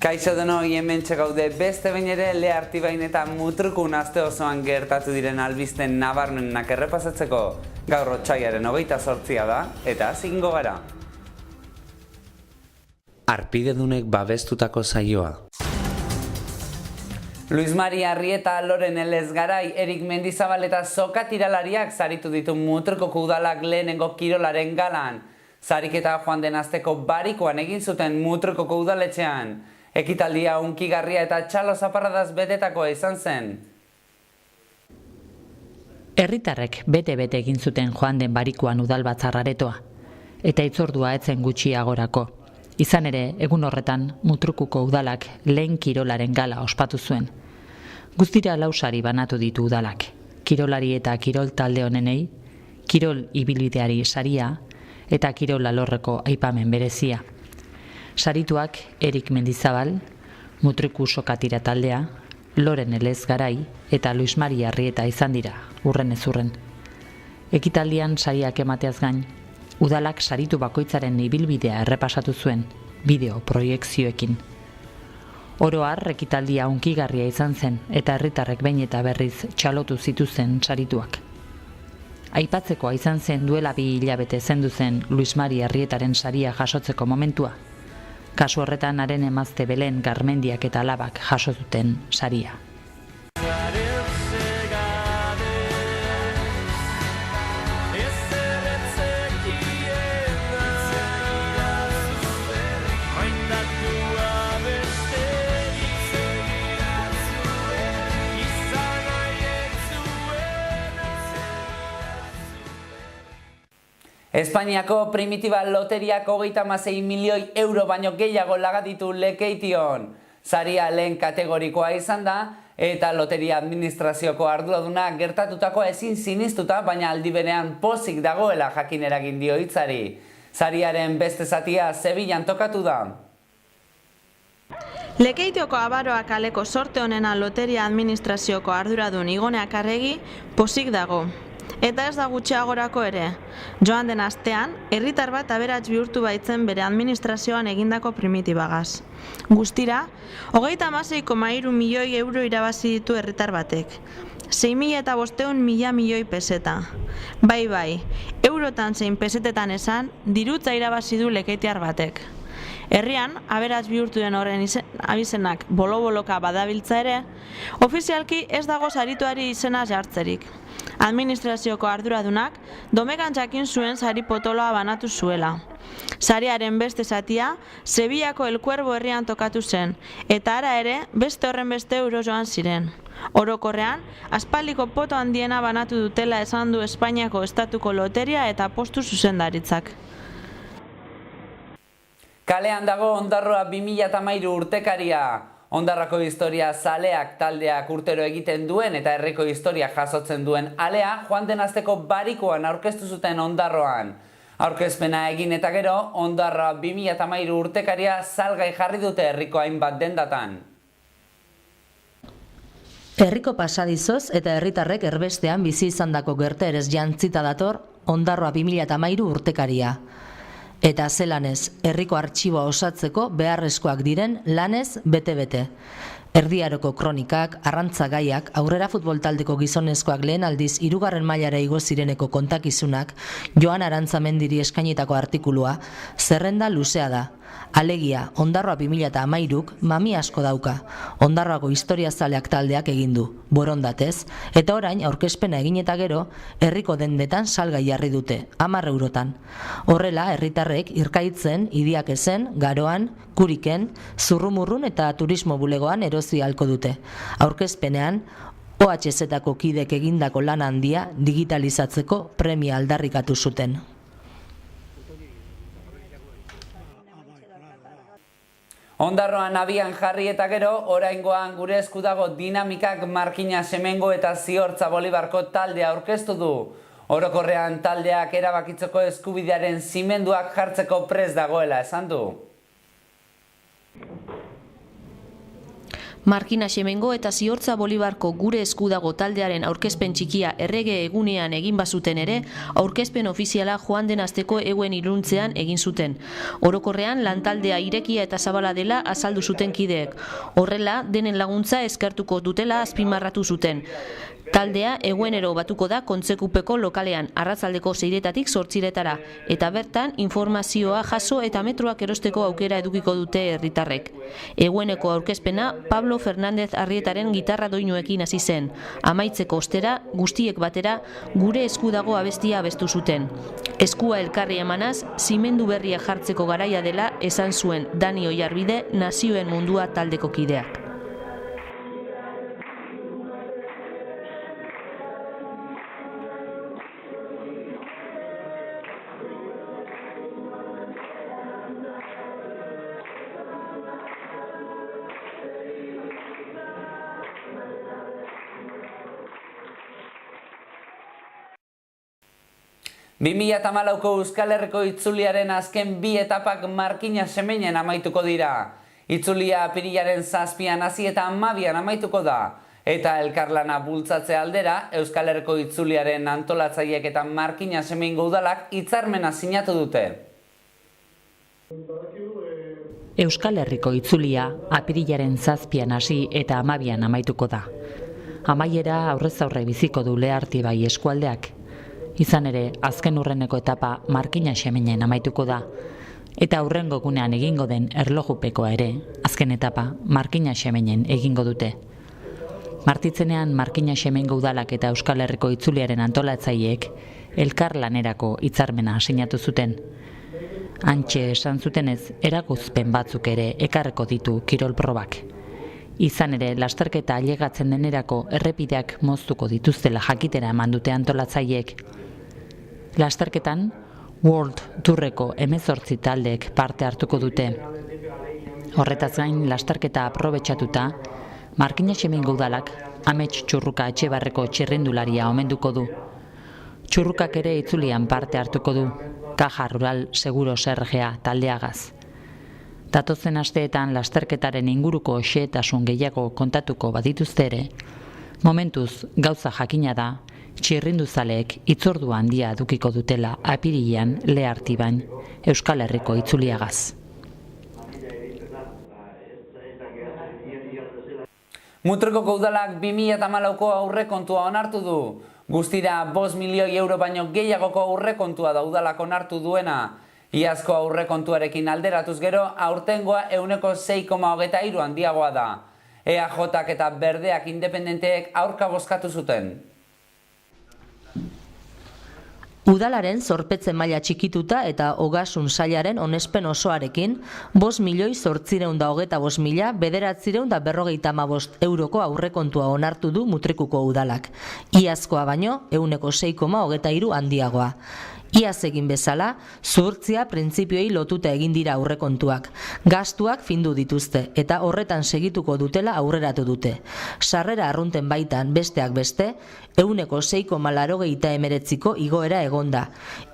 Kaixo denoi, hementxe gaude beste behin ere Lea Artibain eta Mutrukun aste osoan gertatu diren albisten nabarmenak errepasatzeko. Gaur otsailaren 28 da eta hasingo gara. Arpidedunek babestutako saioa. Luis Maria Arrieta, Loren Elezgarai, Erik Mendizabal eta Soka tiralariak saritu ditu Mutrukoko udalak lehenengo kirolaren galan. Sariketa joan den asteko barikoan egin zuten Mutrukoko udaletxean. Ekitaldia hunkigarria eta txalo zaparradaz betetakoa izan zen. Herritarrek bete-bete egin zuten joan den barikoan udalbatzar aretoa, eta itzordua etzen gutxiagorako. Izan ere, egun horretan Mutrukuko udalak lehen kirolaren gala ospatu zuen. Guztira 4 sari banatu ditu udalak. Kirolari eta kirol talde honenei, kirol ibilbideari saria eta kirol alorreko aipamen berezia. Sarituak Erik Mendizabal, Mutruku Soka tira taldea, Loren Elezgarai eta Luis Maria Arrieta izan dira, urrenez urren. Ekitaldian sariak emateaz gain, udalak saritu bakoitzaren ibilbidea errepasatu zuen, bideo proiekzioekin. Oro har, ekitaldia hunkigarria izan zen eta herritarrek behin eta berriz txalotu zituzen sarituak. Aipatzekoa izan zen duela 2 hilabete zendu zen Luis Maria Arrietaren saria jasotzeko momentua. Kasu horretan haren emazte Belen Garmendiak eta alabak jaso zuten saria. Espainiako Primitiba Loteriak 36 milioi euro baino gehiago lagaditu Lekeition. Saria lehen kategorikoa izan da eta loteria administrazioko arduraduna gertatutakoa ezin sinistuta, baina aldi berean pozik dagoela jakin eragin dio hitzari. Sariaren beste zatia Sevillan tokatu da. Lekeitioko Abaroa kaleko sorte honena loteria administrazioko arduradun Igone Akarregi pozik dago. Eta ez da gutxiagorako ere. Joan den astean, herritar bat aberats bihurtu baitzen bere administrazioan egindako primitibagaz. Guztira, 36,3 milioi euro irabazi ditu herritar batek. 6.500.000 milioi peseta. Bai, eurotan zein pesetetan esan, dirutza irabazi du lekeitiar batek. Herrian, aberats bihurtu den horren abizenak bolo-boloka badabiltza ere, ofizialki ez dago sarituari izena jartzerik. Administrazioko arduradunak domekan jakin zuen sari potoloa banatu zuela. Sariaren beste zatia Sevillako El Cuervo herrian tokatu zen, eta ara ere beste horren beste euro joan ziren. Orokorrean, aspaldiko poto handiena banatu dutela esan du Espainiako estatuko loteria eta postu zuzendaritzak. Kalean dago Ondarroa 2013 urtekaria. Ondarrako historia zaleak taldeak urtero egiten duen eta herriko historia jasotzen duen alea joan den asteko barikoan aurkeztu zuten Ondarroan. Aurkezpena egin eta gero, Ondarroa 2013 urtekaria salgai jarri dute herriko hainbat dendatan. Herriko pasadizoz eta herritarrek erbestean bizi izandako gertaerez jantzita dator Ondarroa 2013 urtekaria. Eta zelanez, herriko artxiboa osatzeko beharrezkoak diren lanez bete-bete. Erdiaroko kronikak, arrantzagaiak, aurrera futbol taldeko gizonezkoak lehen aldiz 3. mailara igo zireneko kontakizunak, Joan Arantzamendiri eskainitako artikulua, zerrenda luzea da. Alegia, Ondarroa 2013 mami asko dauka. Ondarroako historiazaleak taldeak egin du, borondatez, eta orain aurkezpena egin eta gero, herriko dendetan salgai jarri dute, 10 eurotan. Horrela, herritarrek Irkaitzen, Idiakezen, Garoan, Kuriken, Zurrumurrun eta Turismo bulegoan erosi ahalko dute. Aurkezpenean, OHZ-etako kidek egindako lan handia digitalizatzeko premia aldarrikatu zuten. Ondarroan abian jarri eta gero, oraingoan gure esku dago Dinamikak Markina Semengo eta Ziortza Bolibarko taldea aurkeztu du. Orokorrean taldeak erabakitzeko eskubidearen zimenduak jartzeko prest dagoela esan du. Markina Xemengo eta Ziortza Bolibarko Gure esku dago taldearen aurkezpen txikia errege egunean egin bazuten ere, aurkezpen ofiziala joan den asteko eguen iluntzean egin zuten. Orokorrean lantaldea irekia eta zabala dela azaldu zuten kideek. Horrela, denen laguntza eskertuko dutela azpimarratu zuten. Taldea eguenero batuko da Kontsekupeko lokalean, arratsaldeko 6:00 8:00 eta bertan informazioa jaso eta metroak erosteko aukera edukiko dute herritarrek. Egueneko aurkezpena Pablo Fernández Arrietaren gitarra doinuekin hasi zen. Amaitzeko ostera, guztiek batera, Gure esku dago abestia abestu zuten. Eskua elkarri emanaz, zimendu berria jartzeko garaia dela esan zuen Dani Oiarbide, Nazioen Mundua taldeko kideak. Bi 2014ko Euskal Herriko itzuliaren azken 2 etapak Markina Xemeinen amaituko dira. Itzulia apirilaren 7an hasi eta 12an amaituko da. Eta elkarlana bultzatze aldera, Euskal Herriko itzuliaren antolatzaileek eta Markina Xemeingo udalak hitzarmena sinatu dute. Euskal Herriko itzulia apirilaren 7an hasi eta 12an amaituko da. Amaiera aurrez aurre biziko du Leartibai eskualdeak. Izan ere, azken urreneko etapa Markina Xemeinen amaituko da. Eta aurrengo gunean egingo den erlojupekoa ere, azken etapa Markina Xemeinen egingo dute. Martitzenean Markina Xemeingo udalak eta Euskal Herriko itzuliaren antolatzaileek elkarlanerako hitzarmena sinatu zuten. Hantxe esan zutenez, eragozpen batzuk ere ekarreko ditu kirol probak. Izan ere, lasterketa ailegatzen denerako errepideak moztuko dituztela jakitera eman dute antolatzaileek. Lasterketan, World Tourreko 18 taldeek parte hartuko dute. Horretaz gain, lasterketa aprobetxatuta, Markina Xemeingo udalak Amets Txurruka Etxebarreko txirrindularia omenduko du. Txurrukak ere itzulian parte hartuko du, Caja Rural Seguros RGA taldeagaz. Datozen asteetan lasterketaren inguruko xehetasun gehiago kontatuko badituzte ere, momentuz gauza jakina da, txirrinduzaleek hitzordu handia edukiko dutela apirilean Leartibain Euskal Herriko itzuliagaz. Mutrikoko udalak 2014ko aurrekontua onartu du. Guztira 5 milioi euro baino gehiagoko aurrekontua da udalak onartu duena. Iazko aurrekontuarekin alderatuz gero, aurtengoa 6,23 handiagoa da. EAJak eta Berdeak independenteek aurka bozkatu zuten. Udalaren zorpetze maila txikituta eta ogasun sailaren onespen osoarekin, 5.825.995 euroko aurrekontua onartu du Mutrikuko udalak. Iazkoa baino, 6,23 handiagoa. Iaz egin bezala, zuhurtzia printzipioei lotuta egin dira aurrekontuak. Gastuak findu dituzte eta horretan segituko dutela aurreratu dute. Sarrera arrunten baitan besteak beste, 6,89ko igoera egonda.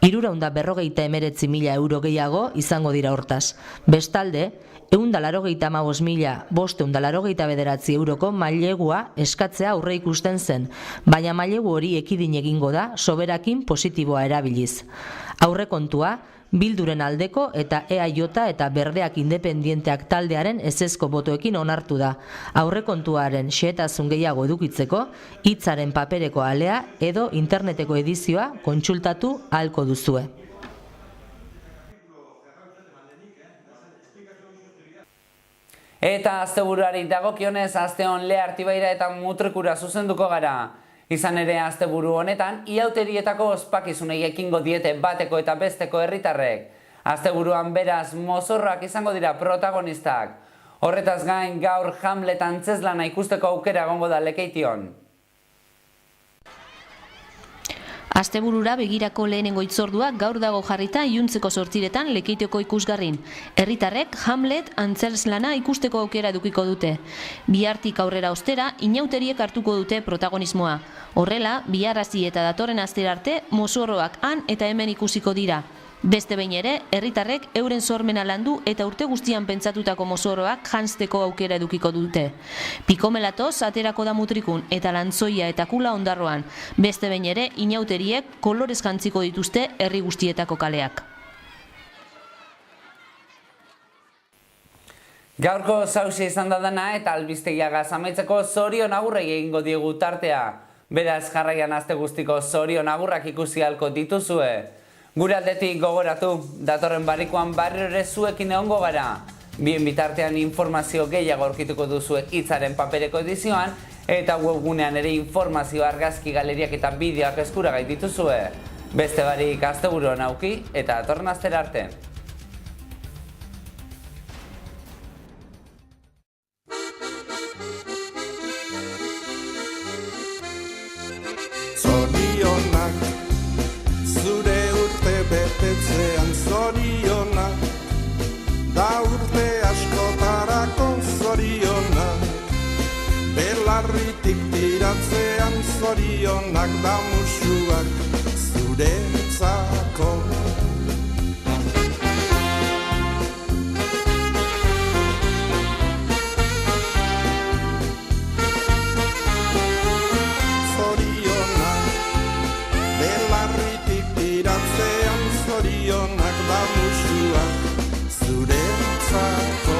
349.000 euro gehiago izango dira hortaz. Bestalde, 195.589 euroko mailegua eskatzea aurre ikusten zen, baina mailegu hori ekidin egingo da soberakin positiboa erabiliz. Aurrekontua, Bilduren aldeko eta EAJ eta Berdeak independienteak taldearen ezezko botoekin onartu da. Aurrekontuaren xehetasun gehiago edukitzeko, hitzaren papereko alea edo interneteko edizioa kontsultatu ahalko duzue. Eta asteburuari dagokionez, asteon Leartibaira eta Mutrikura zuzenduko gara. Izan ere asteburu honetan, iauterietako ospakizunei ekingo diete bateko eta besteko herritarrek. Asteburuan beraz mozorroak izango dira protagonistak. Horretaz gain gaur Hamlet antzezlana ikusteko aukera egongo da Lekeition. Asteburura begirako lehenengo hitzordua gaur dago jarrita iluntzeko 8:00 Lekeitioko ikusgarrin. Herritarrek Hamlet antzezlana ikusteko aukera edukiko dute. Bihartik aurrera ostera, inauteriek hartuko dute protagonismoa. Horrela, bihar hasi eta datorren astera arte, mozorroak han eta hemen ikusiko dira. Beste behin ere, herritarrek euren sormena landu eta urte guztian pentsatutako mozoroak janzteko aukera edukiko dute. Pikomelatoz aterako da mutrikun eta lantzoia eta kula Ondarroan. Beste behin ere, inauteriek kolorez jantziko dituzte herri guztietako kaleak. Gaurko zausia izan da dena eta albistegiagaz amaitzeko zorion agurrei egingo diegu tartea. Beraz jarraian aste guztiko zorion agurrak ikusi ahalko dituzue. Gure aldetik gogoratu, datorren barikuan barrio ere zuekin egongo gara. Bien bitartean informazio gehiago aurkituko duzue Hitzaren papereko edizioan eta webgunean ere informazio argazki galeriak eta bideoak eskuragai dituzue. Beste barik asteburu on auki eta datorren astera arte. Zorionak, zure urte betetzean zorionak, da urte askotarako zorionak, belarritik tiratzean zorionak, da musuak zuretzako. Zorionak da musuak zuretzako.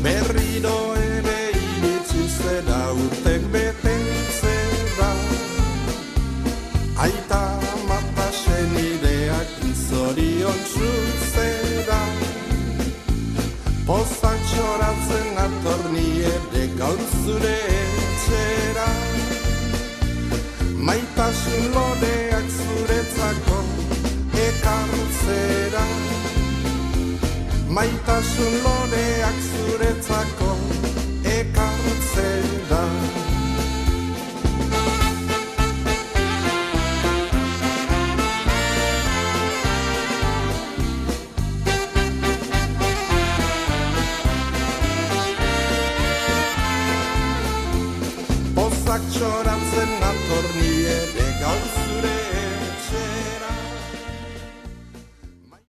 Berriro ere iritsi zera urtek betetzera, aita mata senideak zorion zuzera. Pozak txoratzen atorni ere gaur zure etxera, maitasun loreak zuretzako ekartzera. Maitasun loreak zuretzako ekartzera. Pozak txoratzen atorni ere